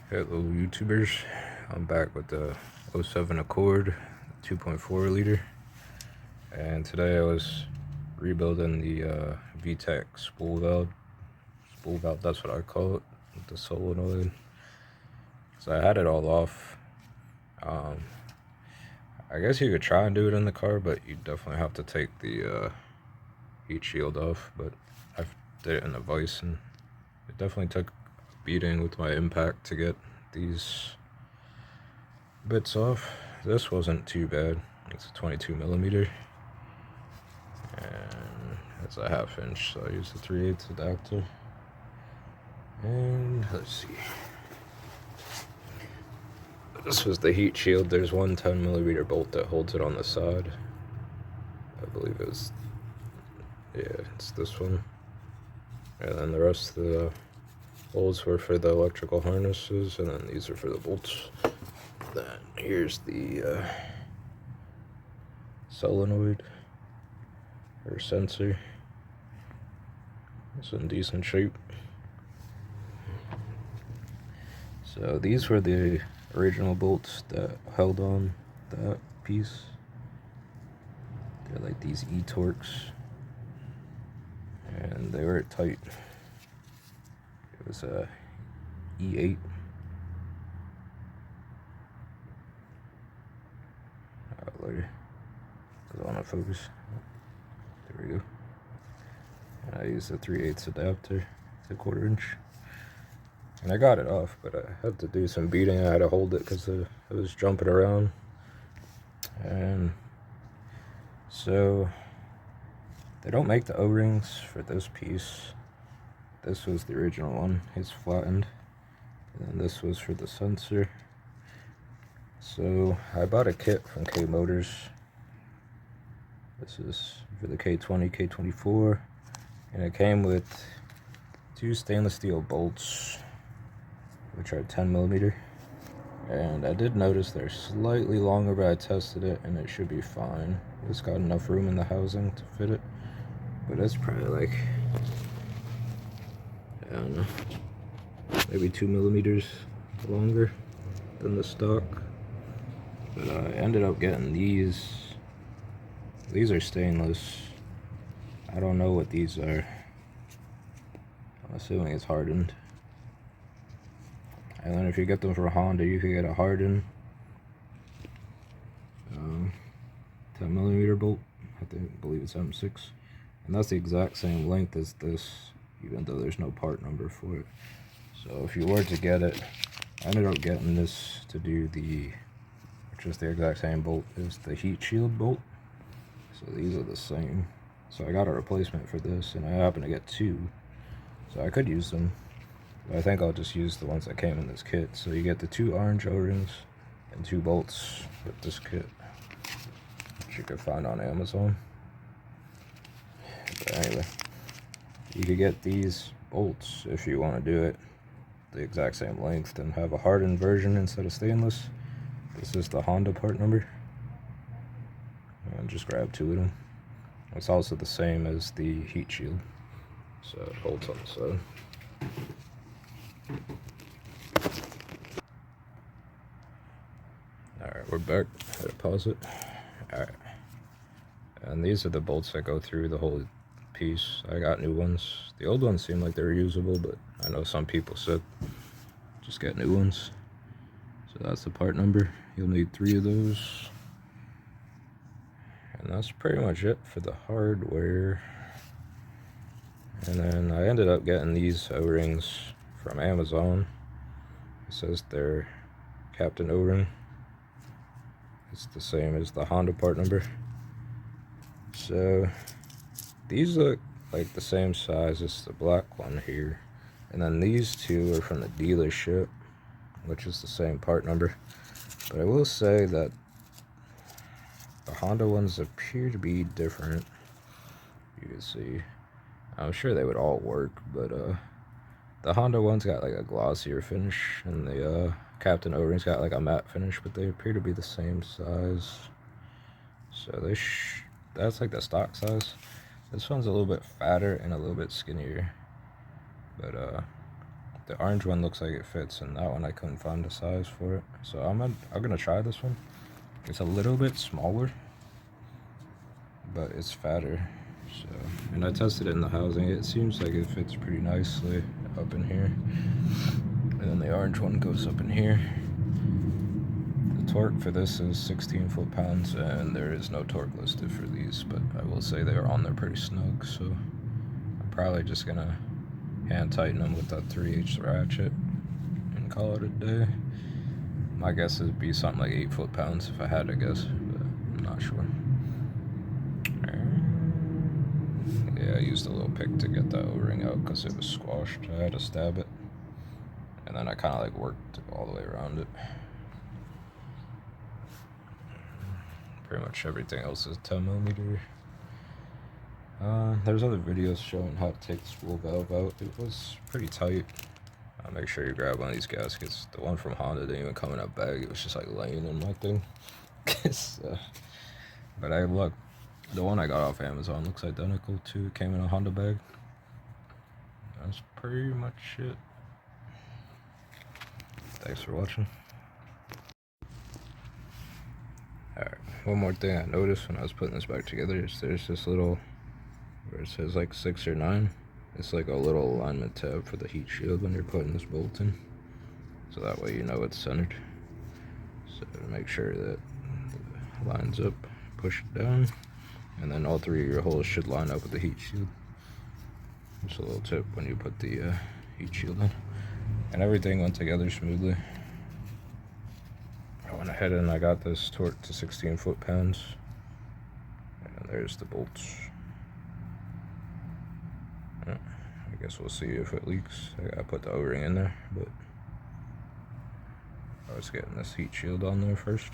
Hello YouTubers, I'm back with the '07 Accord 2.4 liter, and today I was rebuilding the VTEC spool valve, that's what I call it, with the solenoid. So I had it all off. I guess you could try and do it in the car, but you definitely have to take the heat shield off, but I did it in a vise, and it definitely took a beating with my impact to get these bits off. This wasn't too bad. It's a 22 millimeter, and it's a 1/2 inch, so I used the 3/8 adapter. And let's see, this was the heat shield. There's one 10 millimeter bolt that holds it on the side. I believe it's this one, and then the rest of the holes were for the electrical harnesses, and then these are for the bolts. Then here's the solenoid or sensor. It's in decent shape. So these were the original bolts that held on that piece. They're like these E-Torques, and they were tight. It was a E8. Later, because I want to focus. There we go. And I used a 3/8 adapter, it's a 1/4 inch. And I got it off, but I had to do some beating. I had to hold it because it was jumping around. And so they don't make the O-rings for this piece. This was the original one. It's flattened. And then this was for the sensor. So I bought a kit from K Motors. This is for the K20, K24. And it came with 2 stainless steel bolts, which are 10 millimeter. And I did notice they're slightly longer, but I tested it and it should be fine. It's got enough room in the housing to fit it. But it's probably like, I don't know, maybe 2 millimeters longer than the stock. But I ended up getting these. These are stainless. I don't know what these are. I'm assuming it's hardened. And then if you get them from Honda, you can get a hardened 10 millimeter bolt. I believe it's M6. And that's the exact same length as this, even though there's no part number for it. So if you were to get it, I ended up getting this to do which is the exact same bolt as the heat shield bolt. So these are the same. So I got a replacement for this, and I happen to get 2. So I could use them. But I think I'll just use the ones that came in this kit. So you get the 2 orange O-rings and 2 bolts with this kit, which you could find on Amazon. But anyway, you could get these bolts if you want to do it the exact same length and have a hardened version instead of stainless. This is the Honda part number. And just grab 2 of them. It's also the same as the heat shield, so it holds on the side. Alright, we're back. I had to pause it. Alright. And these are the bolts that go through the whole piece. I got new ones. The old ones seem like they're usable, but I know some people said just get new ones. So that's the part number. You'll need 3 of those. And that's pretty much it for the hardware. And then I ended up getting these O-rings from Amazon. It says they're Captain O-ring. It's the same as the Honda part number. So these look like the same size as the black one here. And then these 2 are from the dealership, which is the same part number. But I will say that the Honda ones appear to be different. You can see. I'm sure they would all work, but the Honda ones got like a glossier finish, and the Captain O-rings got like a matte finish, but they appear to be the same size. So that's like the stock size. This one's a little bit fatter and a little bit skinnier, but the orange one looks like it fits, and that one I couldn't find a size for it. So I'm gonna try this one. It's a little bit smaller, but it's fatter. So, and I tested it in the housing. It seems like it fits pretty nicely up in here. And then the orange one goes up in here. The torque for this is 16 foot-pounds, and there is no torque listed for these, but I will say they are on there pretty snug, so I'm probably just gonna hand tighten them with that 3/8 ratchet and call it a day. My guess would be something like 8 foot-pounds if I had to guess, but I'm not sure. Yeah, I used a little pick to get that O-ring out because it was squashed. I had to stab it, and then I kind of like worked all the way around it. Pretty much everything else is 10mm. There's other videos showing how to take the spool valve out. It was pretty tight. Make sure you grab one of these gaskets. The one from Honda didn't even come in a bag. It was just like laying in my thing. But I looked. The one I got off Amazon looks identical to. It came in a Honda bag. That's pretty much it. Thanks for watching. Alright, one more thing I noticed when I was putting this back together is there's this little, where it says like 6 or 9. It's like a little alignment tab for the heat shield when you're putting this bolt in. So that way you know it's centered. So make sure that it lines up, push it down, and then all 3 of your holes should line up with the heat shield. Just a little tip when you put the heat shield in. And everything went together smoothly. I went ahead and I got this torqued to 16 foot-pounds. And there's the bolts. I guess we'll see if it leaks. I gotta put the O-ring in there, but I was getting this heat shield on there first.